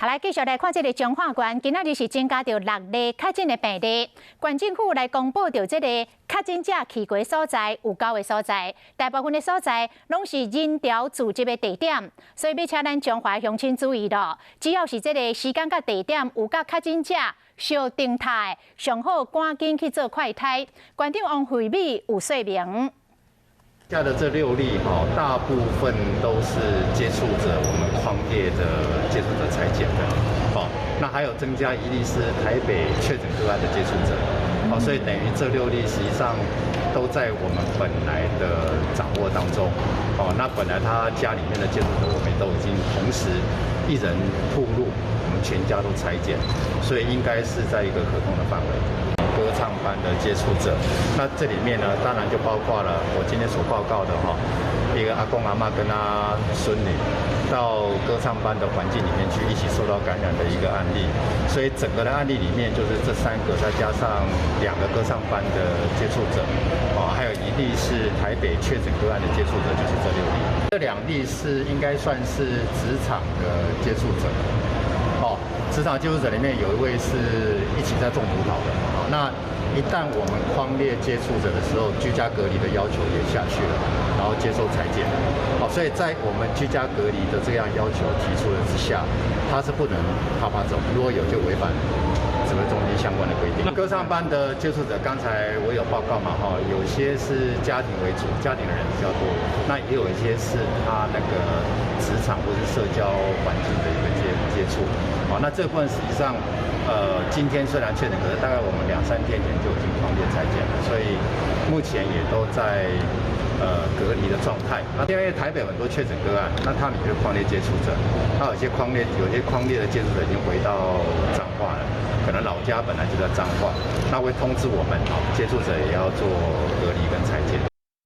好，来继续来看这个彰化县，今仔日是增加到6例确诊的病例。县政府来公布到这个确诊者去过所在有9个所在，大部分的所在拢是人潮聚集的地点，所以要请咱彰化乡亲注意咯。只要是这个时间甲地点有甲确诊者相定态，上好赶紧去做快筛。县长王惠美有说明。 下的这6例大部分都是接触者，我们匡列的接触者裁剪的，那还有增加1例是台北确诊个案的接触者，所以等于这6例实际上都在我们本来的掌握当中，那本来他家里面的接触者我们都已经同时1人暴露，我们全家都裁剪，所以应该是在一个可控的范围。 歌唱班的接触者，那这里面呢，当然就包括了我今天所报告的一个阿公阿嬷跟他孙女到歌唱班的环境里面去一起受到感染的一个案例，所以整个的案例里面就是这3个，再加上2个歌唱班的接触者，还有1例是台北确诊个案的接触者，就是这6例。这2例是应该算是职场的接触者，职场接触者里面有1位是一起在种葡萄的，那一旦我们匡列接触者的时候，居家隔离的要求也下去了，然后接受采检，所以在我们居家隔离的这样要求提出的之下，他是不能趴走，如果有就违反指挥中心相关的规定。歌唱班的接触者，刚才我有报告嘛，有些是家庭为主，家庭的人比较多，那也有一些是他那个职场或是社交环境的一个接触。 那这部分实际上，今天虽然确诊，可是大概我们2、3天前就已经匡列采检了，所以目前也都在隔离的状态。那因为台北很多确诊个案，那他们就是匡列接触者，那有些匡列的接触者已经回到彰化了，可能老家本来就在彰化，那会通知我们，接触者也要做隔离跟采检。